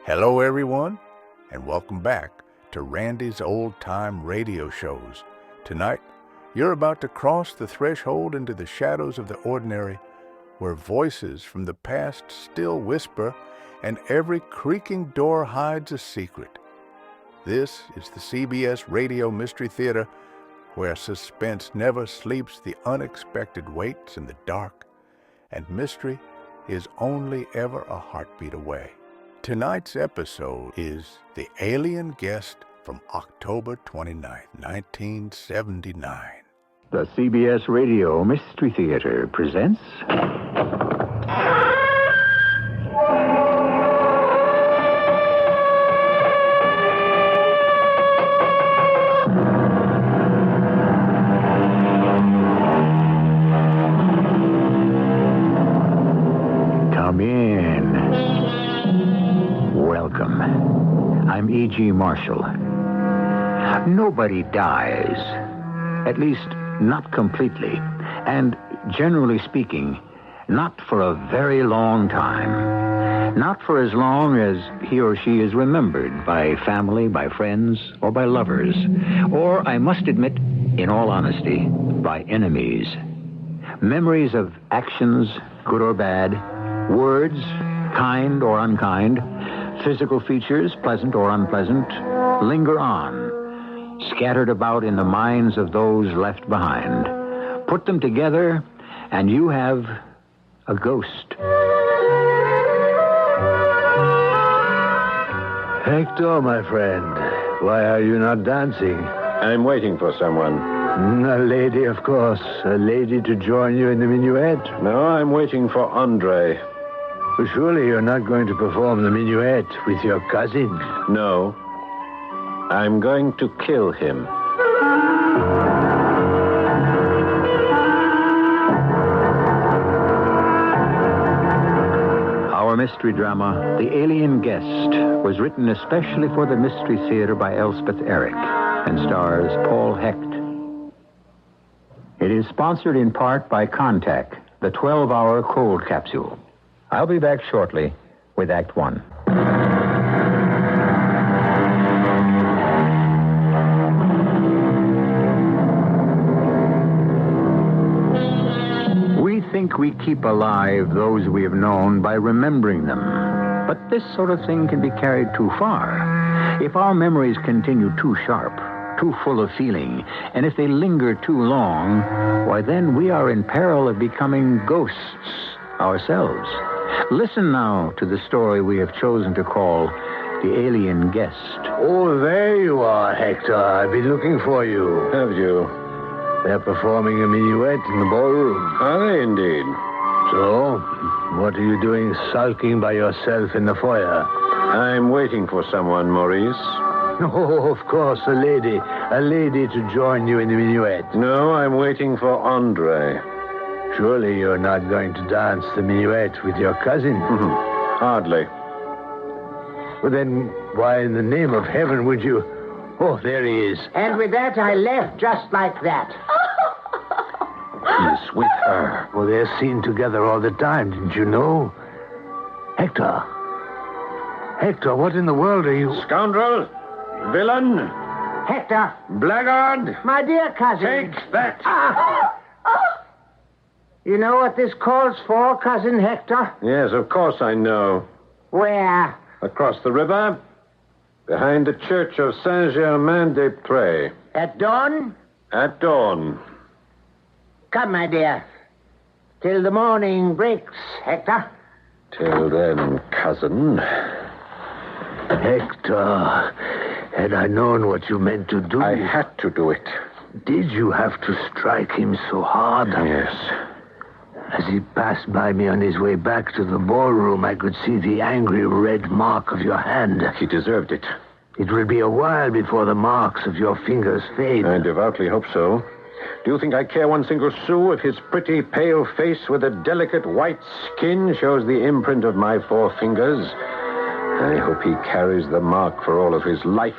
Hello, everyone, and welcome back to Randy's Old Time Radio Shows. Tonight, you're about to cross the threshold into the shadows of the ordinary, where voices from the past still whisper, and every creaking door hides a secret. This is the CBS Radio Mystery Theater, where suspense never sleeps, the unexpected waits in the dark, and mystery is only ever a heartbeat away. Tonight's episode is The Alien Guest from October 29th, 1979. The CBS Radio Mystery Theater presents... Come in. Welcome. I'm E.G. Marshall. Nobody dies. At least, not completely. And, generally speaking, not for a very long time. Not for as long as he or she is remembered by family, by friends, or by lovers. Or, I must admit, in all honesty, by enemies. Memories of actions, good or bad, words, kind or unkind, physical features, pleasant or unpleasant, linger on, scattered about in the minds of those left behind. Put them together, and you have a ghost. Hector, my friend, why are you not dancing? I'm waiting for someone. A lady, of course. A lady to join you in the minuet. No, I'm waiting for Andre. But surely you're not going to perform the minuet with your cousin. No. I'm going to kill him. Our mystery drama, The Alien Guest, was written especially for the Mystery Theater by Elspeth Eric and stars Paul Hecht. It is sponsored in part by Contact, the 12-hour cold capsule. I'll be back shortly with Act One. We think we keep alive those we have known by remembering them. But this sort of thing can be carried too far. If our memories continue too sharp, too full of feeling, and if they linger too long, why then we are in peril of becoming ghosts ourselves. Listen now to the story we have chosen to call The Alien Guest. Oh, there you are, Hector. I've been looking for you. Have you? They're performing a minuet in the ballroom. Are they indeed? So, what are you doing sulking by yourself in the foyer? I'm waiting for someone, Maurice. Oh, of course, a lady. A lady to join you in the minuet. No, I'm waiting for Andre. Surely you're not going to dance the minuet with your cousin. Hardly. Well, then, why in the name of heaven would you... Oh, there he is. And with that, I left just like that. He's with her. Well, they're seen together all the time, didn't you know? Hector. Hector, what in the world are you... Scoundrel! Villain! Hector, Blackguard! my dear cousin. Take that! You know what this calls for, Cousin Hector? Yes, of course I know. Where? Across the river, behind the church of Saint-Germain-des-Prés. At dawn? At dawn. Come, my dear. Till the morning breaks, Hector. Till then, cousin. Hector, had I known what you meant to do... I had to do it. Did you have to strike him so hard? Yes. As he passed by me on his way back to the ballroom, I could see the angry red mark of your hand. He deserved it. It will be a while before the marks of your fingers fade. I devoutly hope so. Do you think I care one single sou if his pretty, pale face with a delicate white skin shows the imprint of my 4 fingers? I hope he carries the mark for all of his life.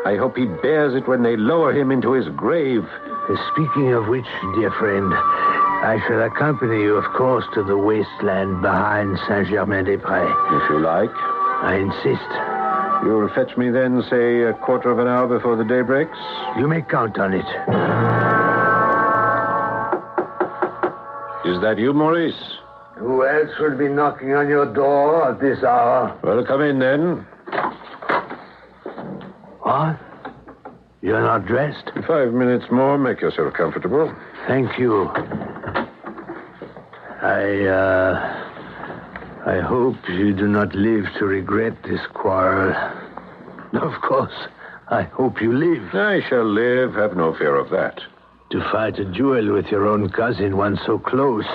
I hope he bears it when they lower him into his grave. Speaking of which, dear friend, I shall accompany you, of course, to the wasteland behind Saint-Germain-des-Prés. If you like. I insist. You'll fetch me then, say, a quarter of an hour before the day breaks? You may count on it. Is that you, Maurice? Who else would be knocking on your door at this hour? Well, come in then. What? You're not dressed? 5 minutes more. Make yourself comfortable. Thank you. I hope you do not live to regret this quarrel. Of course, I hope you live. I shall live. Have no fear of that. To fight a duel with your own cousin, one so close,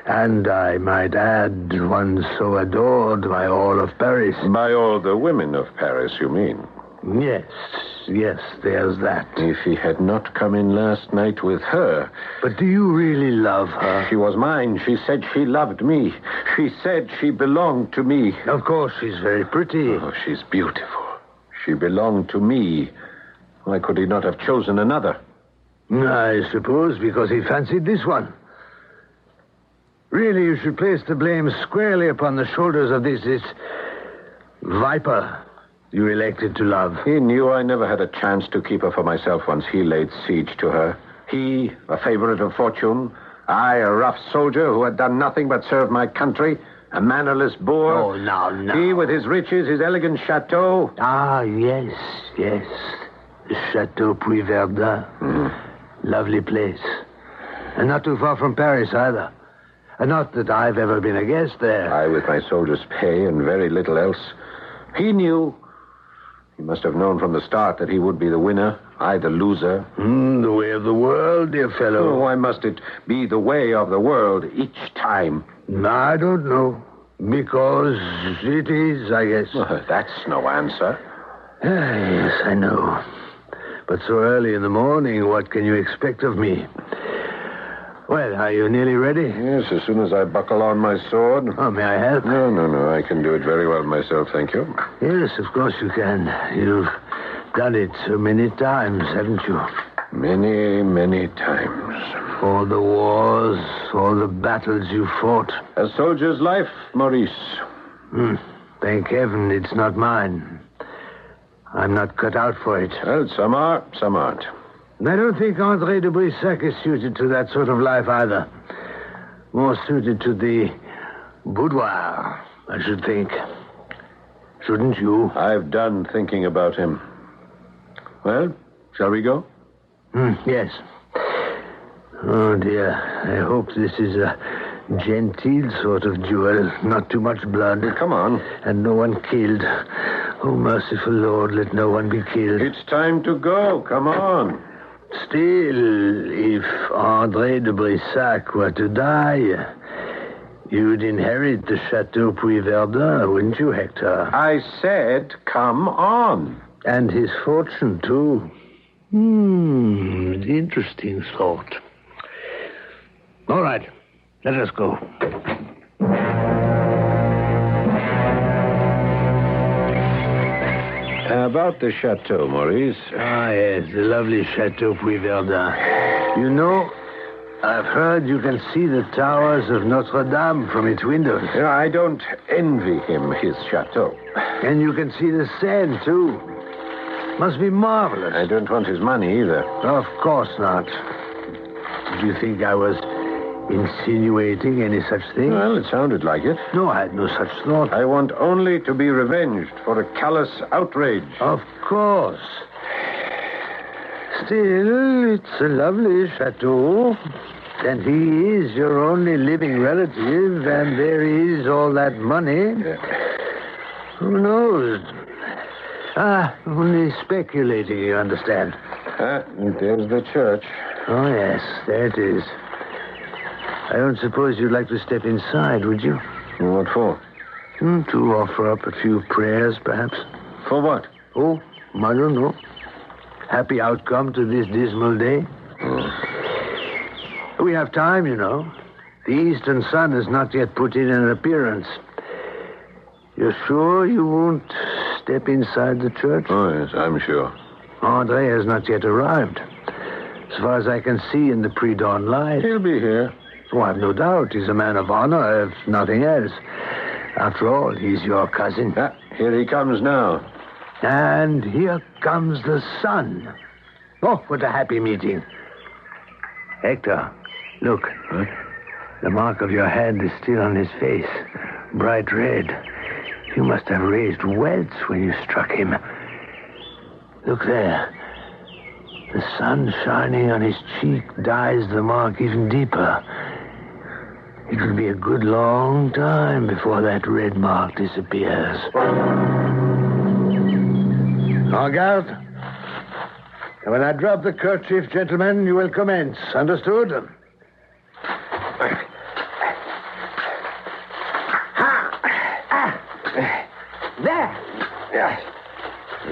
and I might add, one so adored by all of Paris. By all the women of Paris, you mean? Yes, there's that. If he had not come in last night with her... But do you really love her? She was mine. She said she loved me. She said she belonged to me. Of course, she's very pretty. Oh, she's beautiful. She belonged to me. Why could he not have chosen another? I suppose because he fancied this one. Really, you should place the blame squarely upon the shoulders of this viper you elected to love. He knew I never had a chance to keep her for myself once he laid siege to her. He, a favorite of fortune. I, a rough soldier who had done nothing but serve my country. A mannerless boor. Oh, no. He with his riches, his elegant chateau. Ah, yes. The Chateau Verdun. Lovely place. And not too far from Paris, either. And not that I've ever been a guest there. I with my soldier's pay and very little else. He knew. He must have known from the start that he would be the winner, I the loser. The way of the world, dear fellow. Oh, why must it be the way of the world each time? I don't know. Because it is, I guess. Well, that's no answer. Yes, I know. But so early in the morning, what can you expect of me? Well, are you nearly ready? Yes, as soon as I buckle on my sword. Oh, may I help? No. I can do it very well myself, thank you. Yes, of course you can. You've done it so many times, haven't you? Many, many times. All the wars, all the battles you fought. A soldier's life, Maurice. Thank heaven it's not mine. I'm not cut out for it. Well, some are, some aren't. I don't think André de Brissac is suited to that sort of life either. More suited to the boudoir, I should think. Shouldn't you? I've done thinking about him. Well, shall we go? Yes. Oh, dear. I hope this is a genteel sort of duel. Not too much blood. Come on. And no one killed. Oh, merciful Lord, let no one be killed. It's time to go. Come on. Still, if André de Brissac were to die, you'd inherit the Chateau Verdun, wouldn't you, Hector? I said, come on. And his fortune, too. Interesting thought. All right, let us go. About the chateau, Maurice. Ah, yes, the lovely Chateau Verdun. You know, I've heard you can see the towers of Notre Dame from its windows. I don't envy him his chateau. And you can see the Seine, too. Must be marvelous. I don't want his money either. Of course not. Did you think I was insinuating any such thing? Well, it sounded like it. No, I had no such thought. I want only to be revenged for a callous outrage. Of course. Still, it's a lovely chateau. And he is your only living relative, and there is all that money. Who knows? Only speculating, you understand. There's the church. Oh, yes, there it is. I don't suppose you'd like to step inside, would you? What for? To offer up a few prayers, perhaps. For what? Oh, I don't know. Happy outcome to this dismal day. We have time, you know. The eastern sun has not yet put in an appearance. You're sure you won't step inside the church? Oh, yes, I'm sure. André has not yet arrived. As far as I can see in the pre-dawn light. He'll be here. Oh, I've no doubt. He's a man of honor, if nothing else. After all, he's your cousin. Here he comes now. And here comes the sun. Oh, what a happy meeting. Hector, look. What? The mark of your hand is still on his face. Bright red. You must have raised welts when you struck him. Look there. The sun shining on his cheek dyes the mark even deeper. It will be a good long time before that red mark disappears. En garde. And when I drop the kerchief, gentlemen, you will commence. Understood? There. Yes.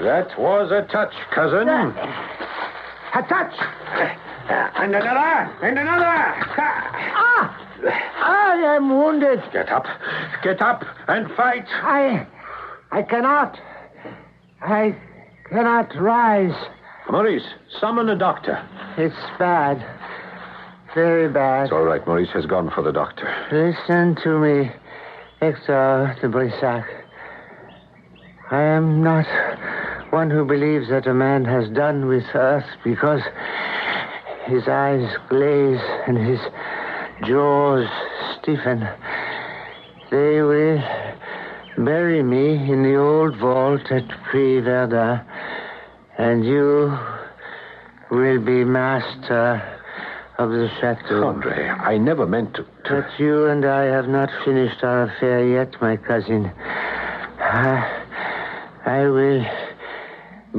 That was a touch, cousin. A touch. And another. And another. I am wounded. Get up. Get up and fight. I cannot. I cannot rise. Maurice, summon a doctor. It's bad. Very bad. It's all right. Maurice has gone for the doctor. Listen to me, Hector de Brissac. I am not one who believes that a man has done with earth because his eyes glaze and his jaws stiffen. They will bury me in the old vault at Puy Verdun, and you will be master of the chateau. Andre, I never meant to... But you and I have not finished our affair yet, my cousin. I will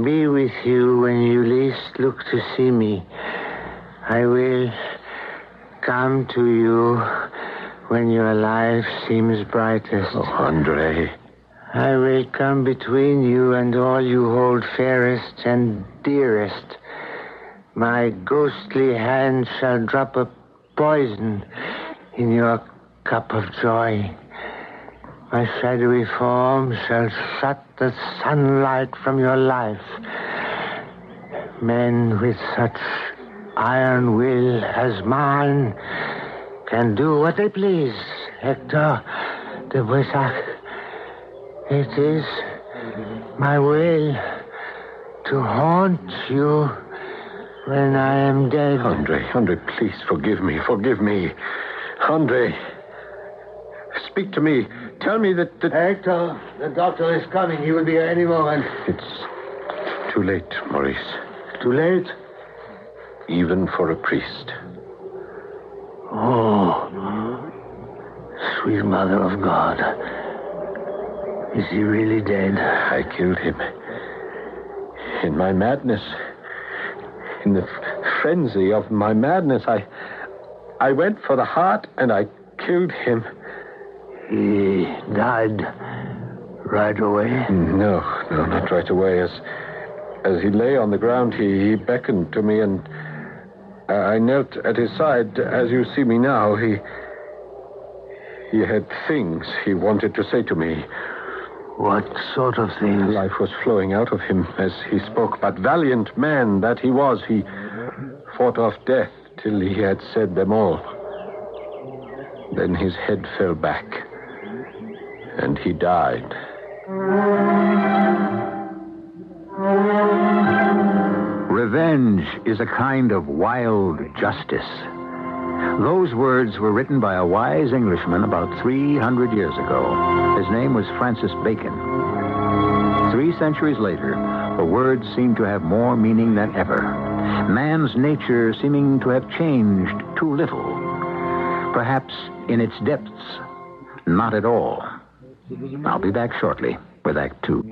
be with you when you least look to see me. I will come to you when your life seems brightest. Oh, Andre. I will come between you and all you hold fairest and dearest. My ghostly hand shall drop a poison in your cup of joy. My shadowy form shall shut the sunlight from your life. Men with such iron will as mine can do what they please, Hector de Brissac. It is my will to haunt you when I am dead. Andre, please forgive me. Andre, speak to me. Tell me that... Hector, the doctor is coming. He will be here any moment. It's too late, Maurice. Too late? Even for a priest. Oh, sweet mother of God. Is he really dead? I killed him. In my madness. In the frenzy of my madness, I went for the heart and I killed him. He died right away? No, not right away. As he lay on the ground, he beckoned to me, and I knelt at his side. As you see me now, he had things he wanted to say to me. What sort of things? Life was flowing out of him as he spoke, but valiant man that he was, he fought off death till he had said them all. Then his head fell back, and he died. Revenge is a kind of wild justice. Those words were written by a wise Englishman about 300 years ago. His name was Francis Bacon. 3 centuries later, the words seem to have more meaning than ever. Man's nature seeming to have changed too little. Perhaps in its depths, not at all. I'll be back shortly with Act 2.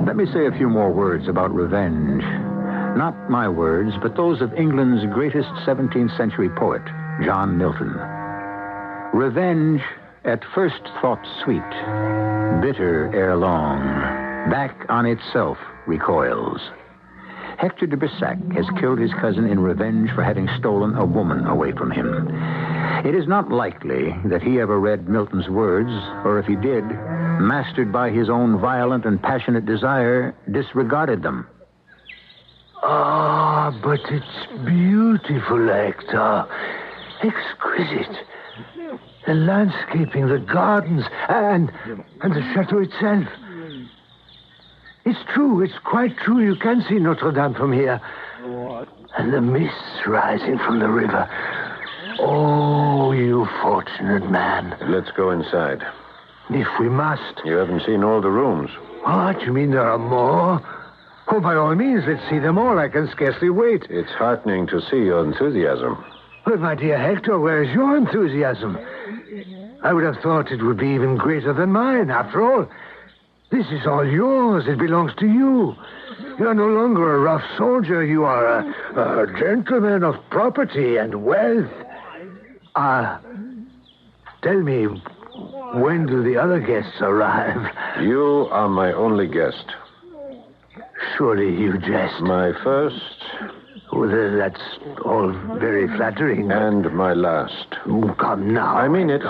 Let me say a few more words about revenge. Not my words, but those of England's greatest 17th century poet, John Milton. Revenge, at first thought sweet, bitter ere long, back on itself recoils. Hector de Brissac has killed his cousin in revenge for having stolen a woman away from him. It is not likely that he ever read Milton's words, or if he did, mastered by his own violent and passionate desire, disregarded them Ah, but it's beautiful, Hector. Exquisite. The landscaping, the gardens, and the chateau itself. It's true, it's quite true. You can see Notre Dame from here. And the mists rising from the river. Oh, you fortunate man. Let's go inside. If we must. You haven't seen all the rooms. What, you mean there are more? Oh, by all means, let's see them all. I can scarcely wait. It's heartening to see your enthusiasm. But, my dear Hector, where is your enthusiasm? I would have thought it would be even greater than mine. After all, this is all yours. It belongs to you. You are no longer a rough soldier. You are a gentleman of property and wealth. Tell me, when do the other guests arrive? You are my only guest. Surely you jest. My first. Well, that's all very flattering. And my last. Oh, come now. I mean it.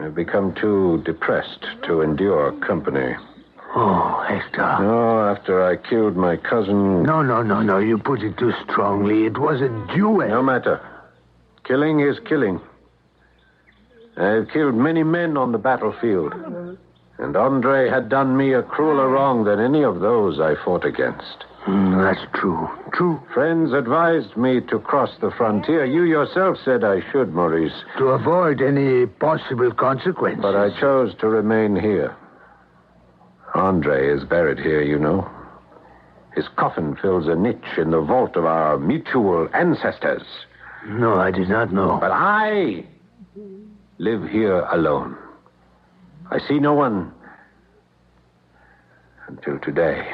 I've become too depressed to endure company. Oh, Hector. No, after I killed my cousin... No. You put it too strongly. It was a duel. No matter. Killing is killing. I've killed many men on the battlefield. And Andre had done me a crueler wrong than any of those I fought against. That's true. True. Friends advised me to cross the frontier. You yourself said I should, Maurice. To avoid any possible consequences. But I chose to remain here. Andre is buried here, you know. His coffin fills a niche in the vault of our mutual ancestors. No, I did not know. But I live here alone. I see no one until today.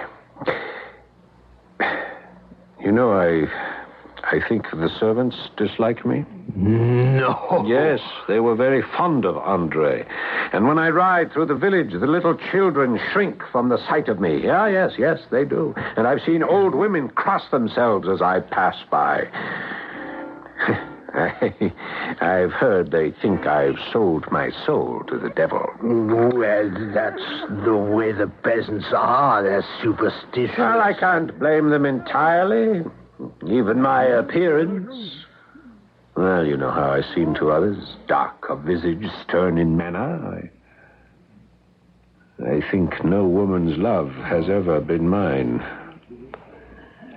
You know, I think the servants dislike me. No. Yes, they were very fond of Andre. And when I ride through the village, the little children shrink from the sight of me. Yes, they do. And I've seen old women cross themselves as I pass by. I've heard they think I've sold my soul to the devil. Well, that's the way the peasants are. They're superstitious. Well, I can't blame them entirely. Even my appearance. Well, you know how I seem to others. Dark of visage, stern in manner. I think no woman's love has ever been mine.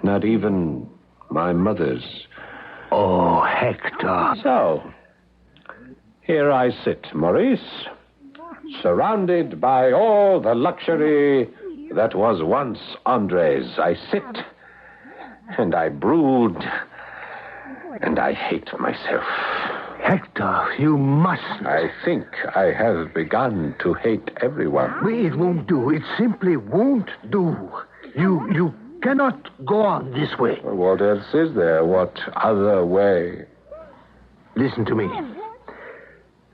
Not even my mother's. Oh, Hector. So, here I sit, Maurice, surrounded by all the luxury that was once Andre's. I sit, and I brood, and I hate myself. Hector, you mustn't. I think I have begun to hate everyone. It won't do. It simply won't do. You cannot go on this way. Well, what else is there? What other way? Listen to me.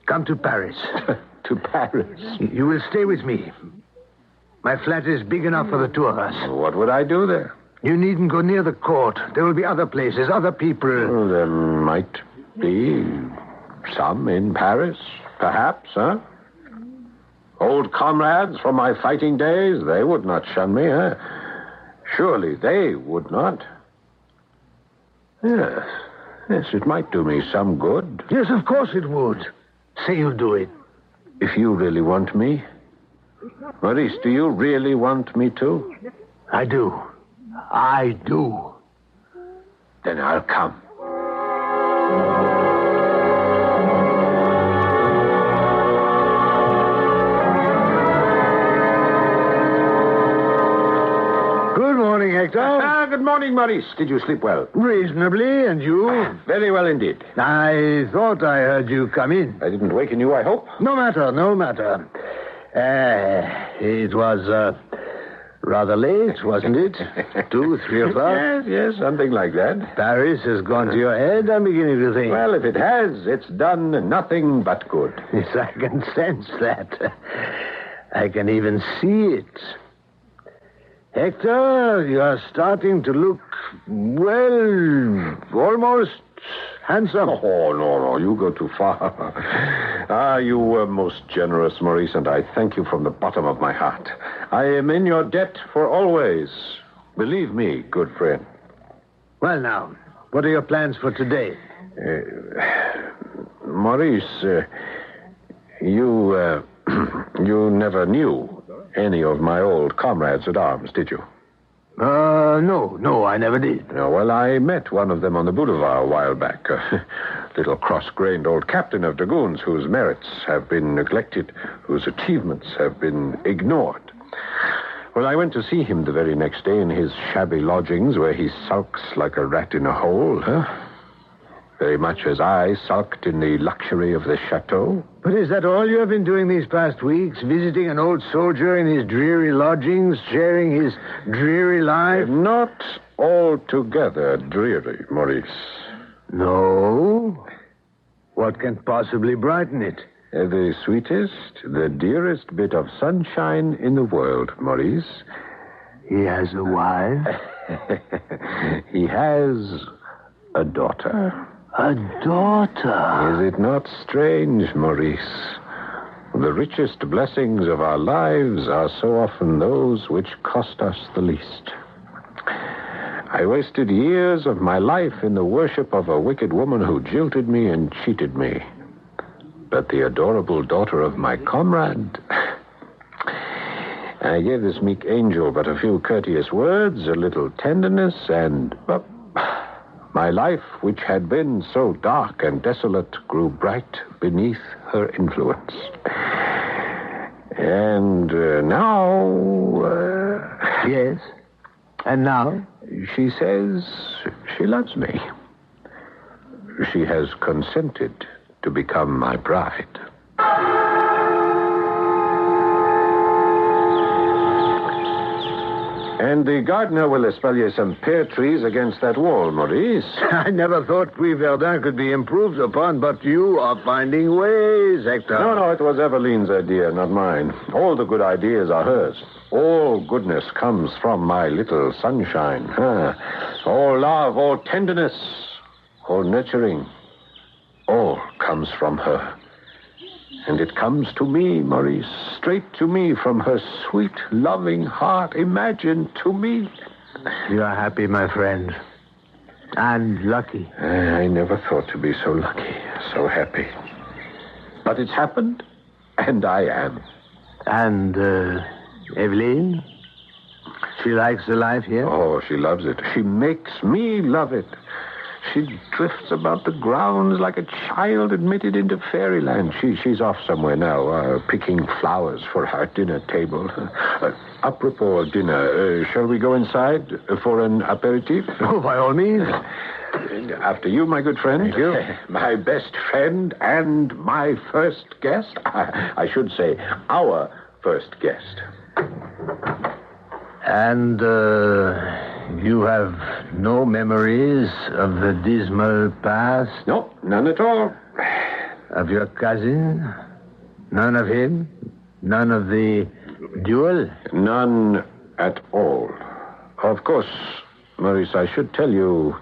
Come to Paris. To Paris? You will stay with me. My flat is big enough for the two of us. What would I do there? You needn't go near the court. There will be other places, other people. Well, there might be some in Paris, perhaps, huh? Old comrades from my fighting days, they would not shun me, huh? Surely they would not. Yes, it might do me some good. Yes, of course it would. Say you'll do it. If you really want me. Maurice, do you really want me to? I do. I do. Then I'll come. Good morning, Hector. Good morning, Maurice. Did you sleep well? Reasonably, and you? Very well indeed. I thought I heard you come in. I didn't waken you, I hope? No matter. It was rather late, wasn't it? 2, 3 o'clock? Yes, something like that. Paris has gone to your head, I'm beginning to think. Well, if it has, it's done nothing but good. Yes, I can sense that. I can even see it. Hector, you are starting to look, well, almost handsome. Oh, no, you go too far. You were most generous, Maurice, and I thank you from the bottom of my heart. I am in your debt for always. Believe me, good friend. Well, now, what are your plans for today? Maurice, you never knew any of my old comrades at arms, did you? No, I never did. No, well, I met one of them on the boulevard a while back. A little cross-grained old captain of dragoons whose merits have been neglected, whose achievements have been ignored. Well, I went to see him the very next day in his shabby lodgings where he sulks like a rat in a hole, very much as I sulked in the luxury of the chateau. But is that all you have been doing these past weeks? Visiting an old soldier in his dreary lodgings, sharing his dreary life? Not altogether dreary, Maurice. No? What can possibly brighten it? The sweetest, the dearest bit of sunshine in the world, Maurice. He has a wife? He has a daughter. A daughter? Is it not strange, Maurice? The richest blessings of our lives are so often those which cost us the least. I wasted years of my life in the worship of a wicked woman who jilted me and cheated me. But the adorable daughter of my comrade... I gave this meek angel but a few courteous words, a little tenderness, and... my life, which had been so dark and desolate, grew bright beneath her influence. And now... Yes? And now? She says she loves me. She has consented to become my bride. And the gardener will espalier some pear trees against that wall, Maurice. I never thought Puy Verdun could be improved upon, but you are finding ways, Hector. No, it was Evelyn's idea, not mine. All the good ideas are hers. All goodness comes from my little sunshine. All love, all tenderness, all nurturing, all comes from her. And it comes to me, Maurice, straight to me from her sweet, loving heart. Imagine, to me. You are happy, my friend. And lucky. I never thought to be so lucky, so happy. But it's happened, and I am. And, Evelyn? She likes the life here? Oh, she loves it. She makes me love it. She drifts about the grounds like a child admitted into fairyland. She's off somewhere now, picking flowers for our dinner table. Apropos of dinner, shall we go inside for an aperitif? Oh, by all means. After you, my good friend. Thank you. My best friend and my first guest. I should say, our first guest. And, you have no memories of the dismal past? No, none at all. Of your cousin? None of him? None of the duel? None at all. Of course, Maurice, I should tell you,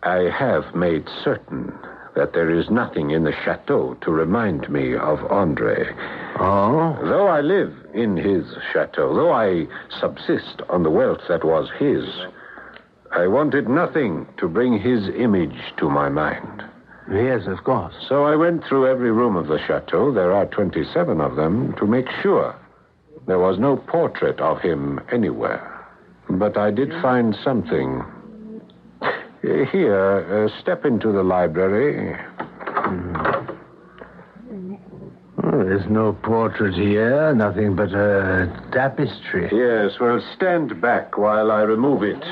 I have made certain that there is nothing in the chateau to remind me of Andre. Oh? Though I live in his chateau, though I subsist on the wealth that was his, I wanted nothing to bring his image to my mind. Yes, of course. So I went through every room of the chateau, there are 27 of them, to make sure there was no portrait of him anywhere. But I did find something. Here, step into the library. Oh, there's no portrait here, nothing but a tapestry. Yes, well, stand back while I remove it.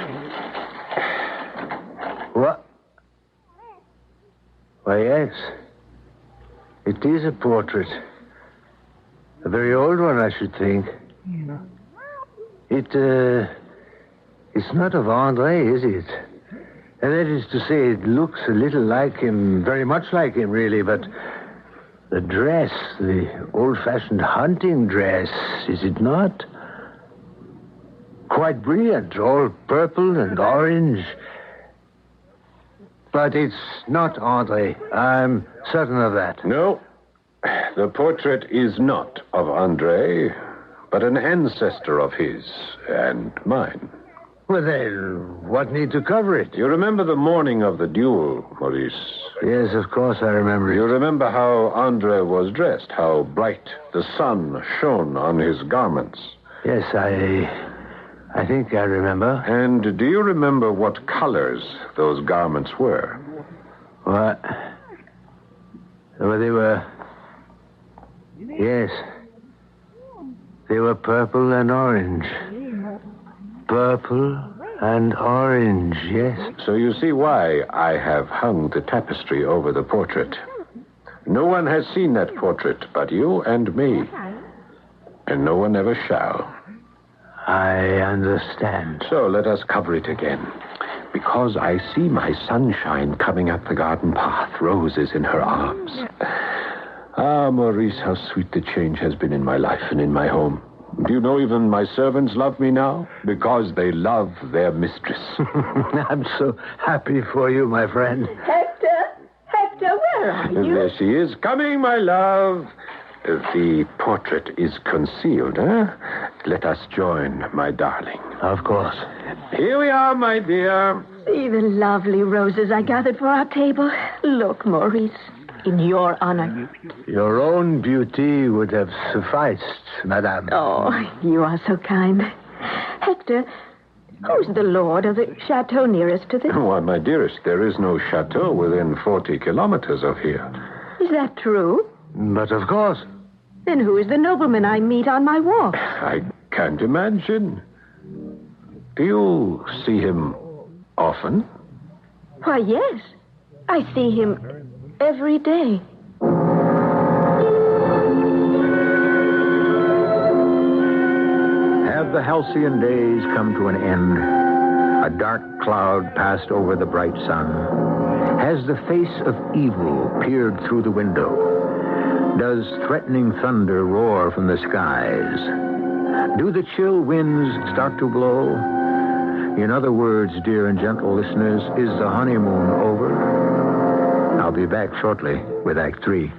What? Why, yes. It is a portrait. A very old one, I should think. It's not of Andre, is it? And that is to say, it looks a little like him, very much like him, really, but the dress, the old-fashioned hunting dress, is it not? Quite brilliant, all purple and orange. But it's not Andre. I'm certain of that. No, the portrait is not of Andre, but an ancestor of his and mine. Well, then, what need to cover it? You remember the morning of the duel, Maurice? Yes, of course I remember You it. remember how Andre was dressed, how bright the sun shone on his garments. Yes, I think I remember. And do you remember what colors those garments were? What? Well, they were... Yes. They were purple and orange. Purple and orange, yes. So you see why I have hung the tapestry over the portrait. No one has seen that portrait but you and me. And no one ever shall. I understand. So let us cover it again. Because I see my sunshine coming up the garden path, roses in her arms. Ah, Maurice, how sweet the change has been in my life and in my home. Do you know even my servants love me now? Because they love their mistress. I'm so happy for you, my friend. Hector, where are you? There she is. Coming, my love. The portrait is concealed, huh? Let us join, my darling. Of course. Here we are, my dear. See the lovely roses I gathered for our table. Look, Maurice, in your honor. Your own beauty would have sufficed, madame. Oh, you are so kind. Hector, who's the lord of the chateau nearest to this? Why, my dearest, there is no chateau within 40 kilometers of here. Is that true? But of course. Then who is the nobleman I meet on my walk? I can't imagine. Do you see him often? Why, yes. I see him every day. Have the halcyon days come to an end? A dark cloud passed over the bright sun. Has the face of evil peered through the window? Does threatening thunder roar from the skies? Do the chill winds start to blow? In other words, dear and gentle listeners, is the honeymoon over? I'll be back shortly with Act 3.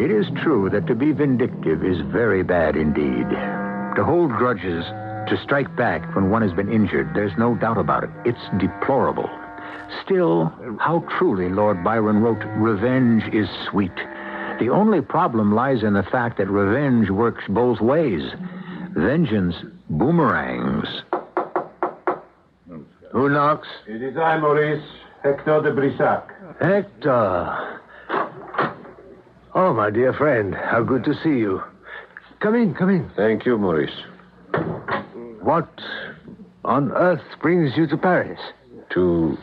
It is true that to be vindictive is very bad indeed. To hold grudges, to strike back when one has been injured, there's no doubt about it. It's deplorable. Still, how truly Lord Byron wrote, "Revenge is sweet." The only problem lies in the fact that revenge works both ways. Vengeance boomerangs. Who knocks? It is I, Maurice. Hector de Brissac. Hector. Oh, my dear friend, how good to see you. Come in, come in. Thank you, Maurice. What on earth brings you to Paris? To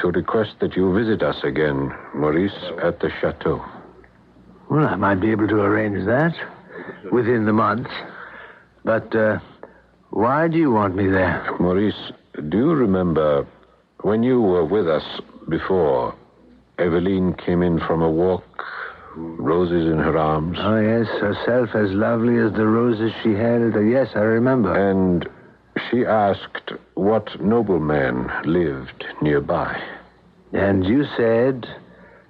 request that you visit us again, Maurice, at the Chateau. Well, I might be able to arrange that within the month. But why do you want me there? Maurice, do you remember when you were with us before, Evelyn came in from a walk, roses in her arms? Oh, yes, herself as lovely as the roses she held. Yes, I remember. And she asked what nobleman lived nearby. And you said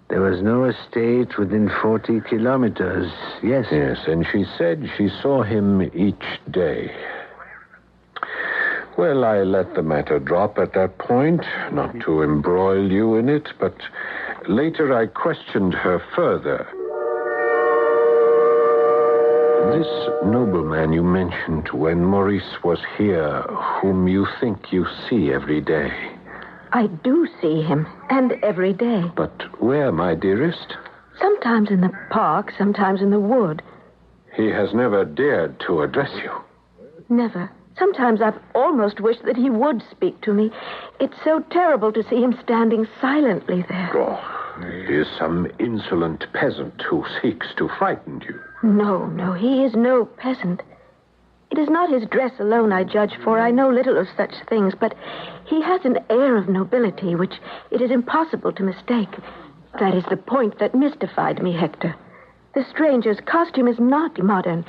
there was no estate within 40 kilometers. Yes. Yes, and she said she saw him each day. Well, I let the matter drop at that point, not to embroil you in it, but later I questioned her further. This nobleman you mentioned when Maurice was here, whom you think you see every day. I do see him, and every day. But where, my dearest? Sometimes in the park, sometimes in the wood. He has never dared to address you. Never. Sometimes I've almost wished that he would speak to me. It's so terrible to see him standing silently there. Oh, he is some insolent peasant who seeks to frighten you. No, he is no peasant. It is not his dress alone I judge, for I know little of such things, but he has an air of nobility which it is impossible to mistake. That is the point that mystified me, Hector. The stranger's costume is not modern.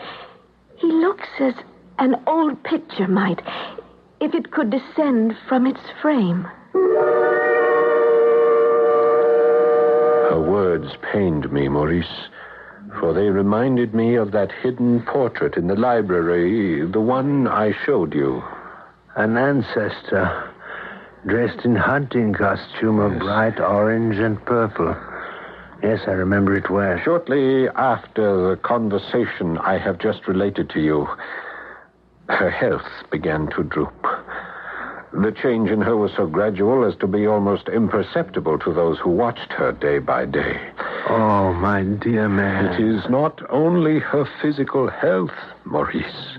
He looks as an old picture might, if it could descend from its frame. Her words pained me, Maurice, for they reminded me of that hidden portrait in the library, the one I showed you. An ancestor, dressed in hunting costume of bright orange and purple. Yes, I remember it well. Shortly after the conversation I have just related to you, her health began to droop. The change in her was so gradual as to be almost imperceptible to those who watched her day by day. Oh, my dear man. It is not only her physical health, Maurice.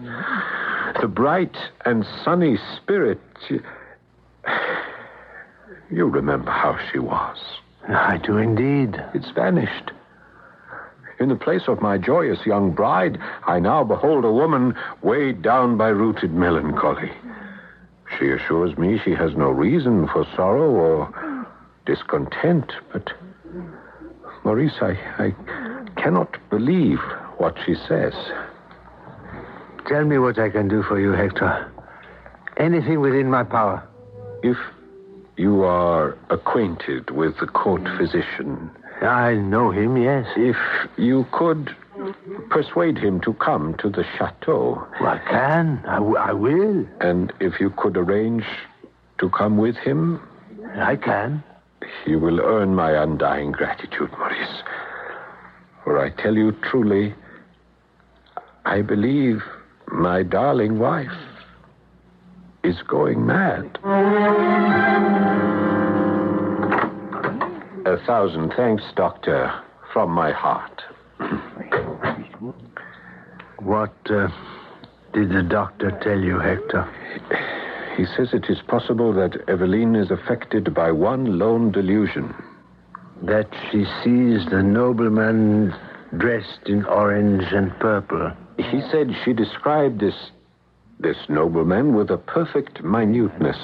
The bright and sunny spirit. You remember how she was. I do indeed. It's vanished. In the place of my joyous young bride, I now behold a woman weighed down by rooted melancholy. She assures me she has no reason for sorrow or discontent, but, Maurice, I cannot believe what she says. Tell me what I can do for you, Hector. Anything within my power. If you are acquainted with the court physician... I know him, yes. If you could persuade him to come to the Chateau. Well, I can. I will. And if you could arrange to come with him... I can. You will earn my undying gratitude, Maurice. For I tell you truly, I believe my darling wife is going mad. 1,000 thanks, Doctor, from my heart. What did the doctor tell you, Hector? He says it is possible that Evelyn is affected by one lone delusion. That she sees the nobleman dressed in orange and purple. He said she described this nobleman with a perfect minuteness.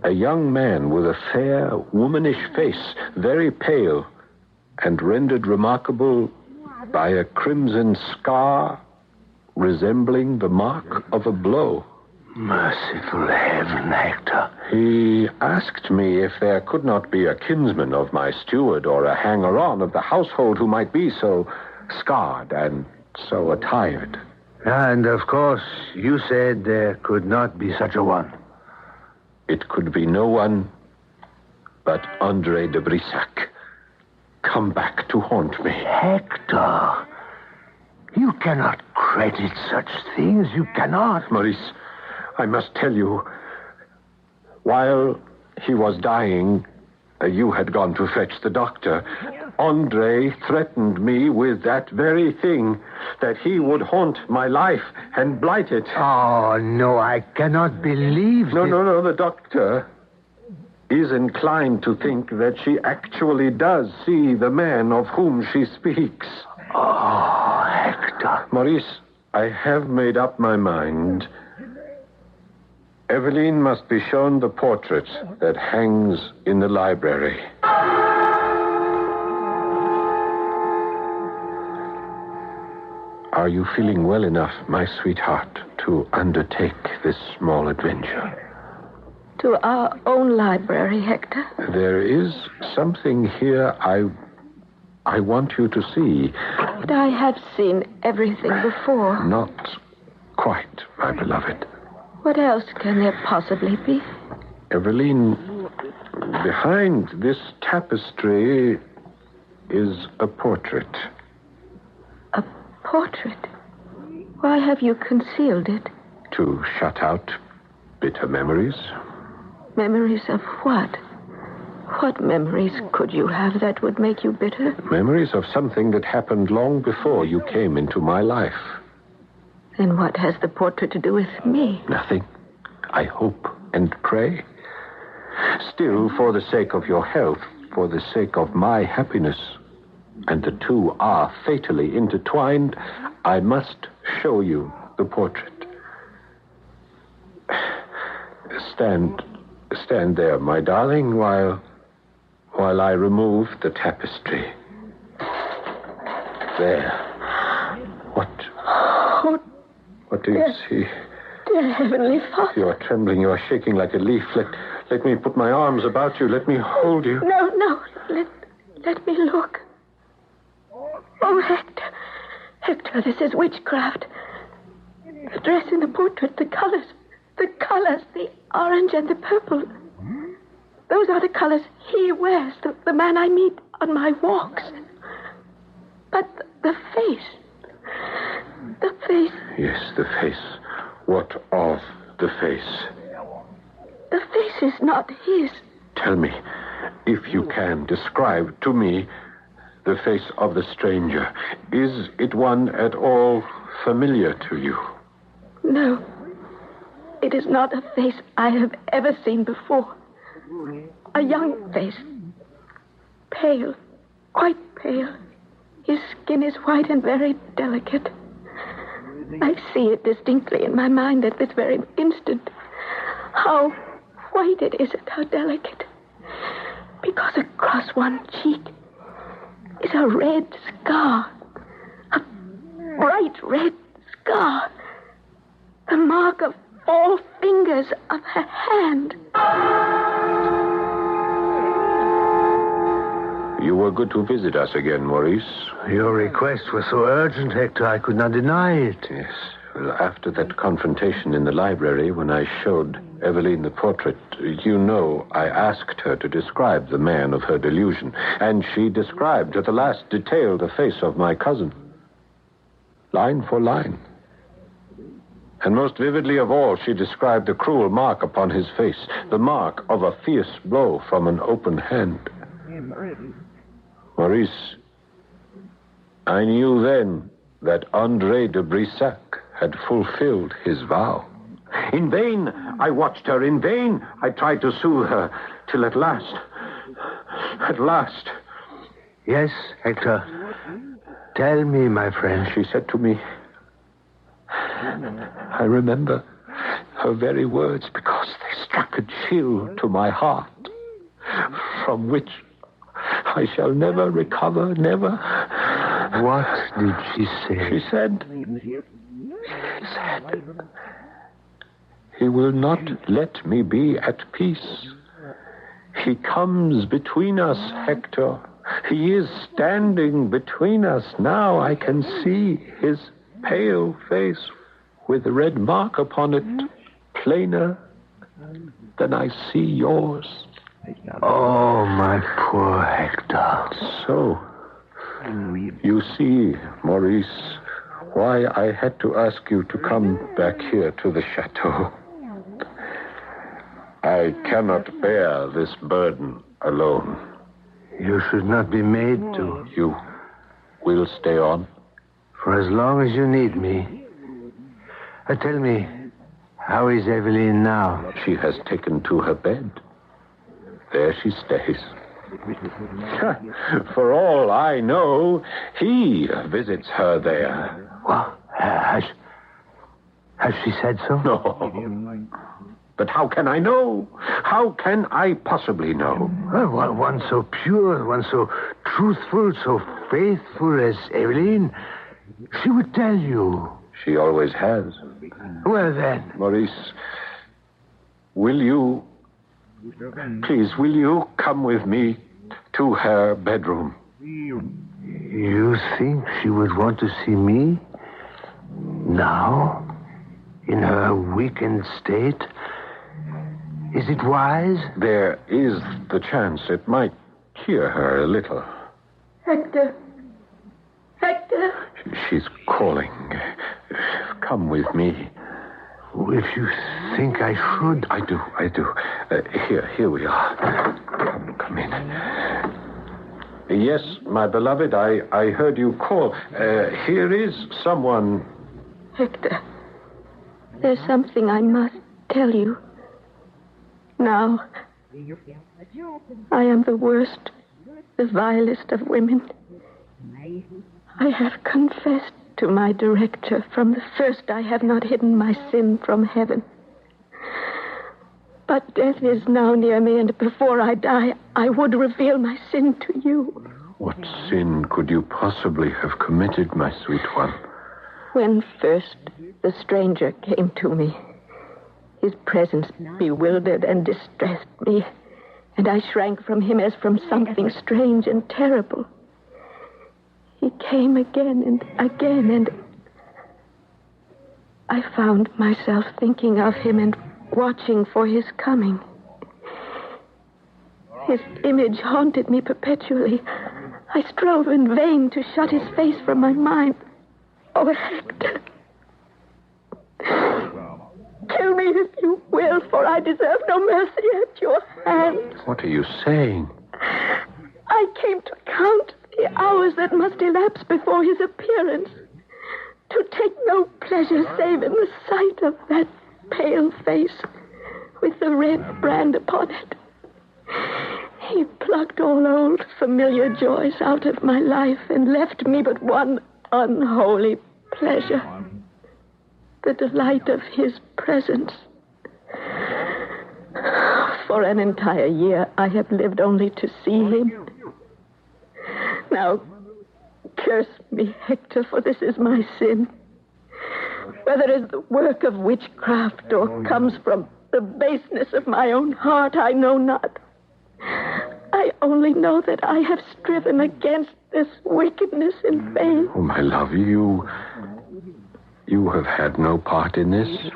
A young man with a fair, womanish face, very pale, and rendered remarkable by a crimson scar resembling the mark of a blow. Merciful heaven, Hector. He asked me if there could not be a kinsman of my steward or a hanger-on of the household who might be so scarred and so attired. And, of course, you said there could not be such a one. It could be no one but Andre de Brissac, come back to haunt me. Hector, you cannot credit such things. You cannot. Maurice, I must tell you, while he was dying, you had gone to fetch the doctor. Andre threatened me with that very thing, that he would haunt my life and blight it. Oh, no, I cannot believe No, the doctor is inclined to think that she actually does see the man of whom she speaks. Oh, Hector. Maurice, I have made up my mind. Evelyn must be shown the portrait that hangs in the library. Are you feeling well enough, my sweetheart, to undertake this small adventure? To our own library, Hector? There is something here I want you to see. But I have seen everything before. Not quite, my beloved. What else can there possibly be? Evelyn, behind this tapestry is a portrait. A portrait? Why have you concealed it? To shut out bitter memories. Memories of what? What memories could you have that would make you bitter? Memories of something that happened long before you came into my life. And what has the portrait to do with me? Nothing. I hope and pray. Still, for the sake of your health, for the sake of my happiness, and the two are fatally intertwined, I must show you the portrait. Stand there, my darling, while I remove the tapestry. There. What do you see? Dear Heavenly Father. You are trembling. You are shaking like a leaf. Let me put my arms about you. Let me hold you. No. Let Let me look. Oh, Hector. Hector, this is witchcraft. The dress in the portrait, the colors, the orange and the purple. Those are the colors he wears, the man I meet on my walks. But the face. Yes, the face. What of the face? The face is not his. Tell me, if you can, describe to me the face of the stranger. Is it one at all familiar to you? No. It is not a face I have ever seen before. A young face. Pale. Quite pale. His skin is white and very delicate. I see it distinctly in my mind at this very instant. How white it is and how delicate. Because across one cheek is a red scar. A bright red scar. The mark of 4 fingers of her hand. You were good to visit us again, Maurice. Your request was so urgent, Hector, I could not deny it. Yes. Well, after that confrontation in the library, when I showed Evelyn the portrait, you know, I asked her to describe the man of her delusion, and she described to the last detail the face of my cousin. Line for line. And most vividly of all, she described the cruel mark upon his face, the mark of a fierce blow from an open hand. Maurice, I knew then that André de Brissac had fulfilled his vow. In vain I watched her. In vain I tried to soothe her, till at last... Yes, Hector. Tell me, my friend. She said to me, I remember her very words because they struck a chill to my heart, from which I shall never recover, never. What did she say? She said, he will not let me be at peace. He comes between us, Hector. He is standing between us now. I can see his pale face with a red mark upon it, plainer than I see yours. Oh, my poor Hector. So, you see, Maurice, why I had to ask you to come back here to the chateau. I cannot bear this burden alone. You should not be made to. You will stay on? For as long as you need me. Tell me, how is Evelyn now? She has taken to her bed. There she stays. For all I know, he visits her there. Well, has she said so? No. But how can I know? How can I possibly know? Well, one so pure, one so truthful, so faithful as Evelyn, she would tell you. She always has. Well, then. Maurice, will you come with me to her bedroom? You think she would want to see me? Now? In her weakened state? Is it wise? There is the chance it might cheer her a little. Hector. She's calling. Come with me. If you think I should. I do. Here we are. Come in. Yes, my beloved, I heard you call. Here is someone. Hector, there's something I must tell you. Now, I am the worst, the vilest of women. I have confessed to my director. From the first, I have not hidden my sin from heaven. But death is now near me, and before I die, I would reveal my sin to you. What sin could you possibly have committed, my sweet one? When first the stranger came to me, his presence bewildered and distressed me, and I shrank from him as from something strange and terrible. He came again and again, and I found myself thinking of him and watching for his coming. His image haunted me perpetually. I strove in vain to shut his face from my mind. Oh, Hector. Kill me if you will, for I deserve no mercy at your hands. What are you saying? I came to count the hours that must elapse before his appearance, to take no pleasure save in the sight of that pale face with the red brand upon it. He plucked all old familiar joys out of my life and left me but one unholy pleasure, the delight of his presence. For an entire year, I have lived only to see him. Now, curse me, Hector, for this is my sin. Whether it is the work of witchcraft or comes from the baseness of my own heart, I know not. I only know that I have striven against this wickedness in vain. Oh, my love, you have had no part in this.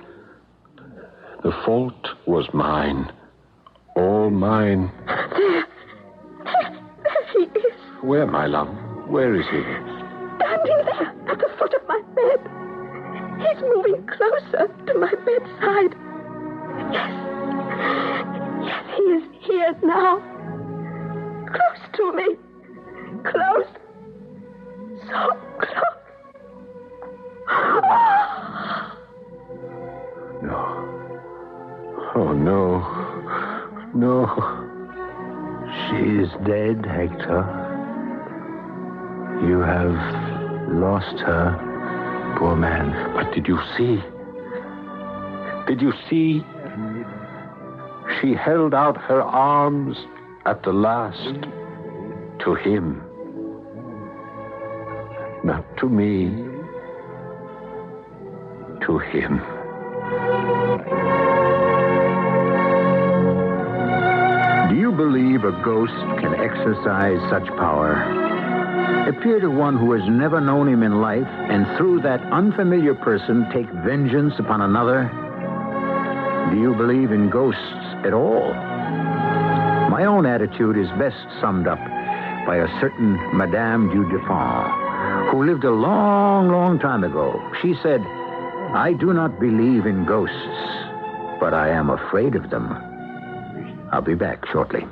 The fault was mine. All mine. There he is. Where, my love? Where is he? Standing there at the foot of my bed. He's moving closer to my bedside. Yes, he is here now. Close to me. Close. So close. No. Oh, no. No. She is dead, Hector. You have lost her, poor man. But did you see? Did you see? She held out her arms at the last to him. Not to me. To him. Do you believe a ghost can exercise such power? Appear to one who has never known him in life, and through that unfamiliar person take vengeance upon another? Do you believe in ghosts at all? My own attitude is best summed up by a certain Madame du Deffand, who lived a long, long time ago. She said, "I do not believe in ghosts, but I am afraid of them." I'll be back shortly.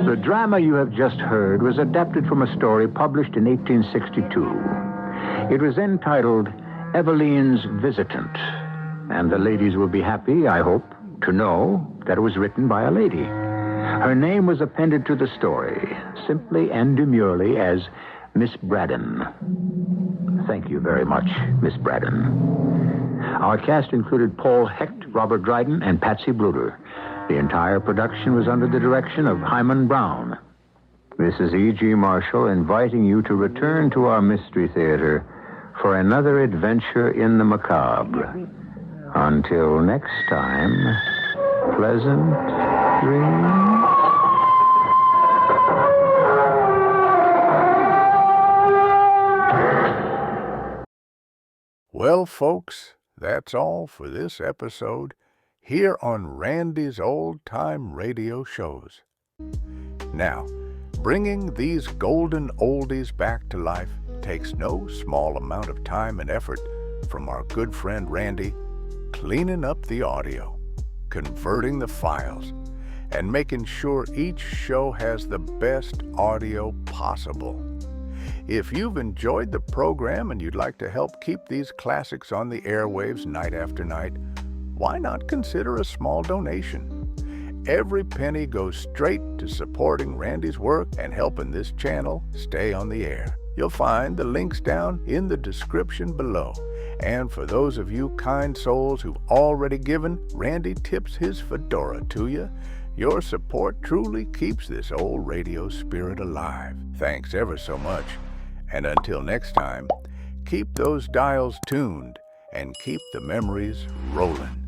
The drama you have just heard was adapted from a story published in 1862. It was entitled Evelyn's Visitant, and the ladies will be happy, I hope, to know that it was written by a lady. Her name was appended to the story, simply and demurely as Miss Braddon. Thank you very much, Miss Braddon. Our cast included Paul Hecht, Robert Dryden, and Patsy Bruder. The entire production was under the direction of Hyman Brown. This is E.G. Marshall inviting you to return to our Mystery Theater for another adventure in the macabre. Until next time, pleasant dreams. Well, folks, that's all for this episode here on Randy's Old Time Radio Shows. Now, bringing these golden oldies back to life takes no small amount of time and effort from our good friend Randy, cleaning up the audio, converting the files, and making sure each show has the best audio possible. If you've enjoyed the program and you'd like to help keep these classics on the airwaves night after night, why not consider a small donation? Every penny goes straight to supporting Randy's work and helping this channel stay on the air. You'll find the links down in the description below. And for those of you kind souls who've already given, Randy tips his fedora to you. Your support truly keeps this old radio spirit alive. Thanks ever so much. And until next time, keep those dials tuned and keep the memories rolling.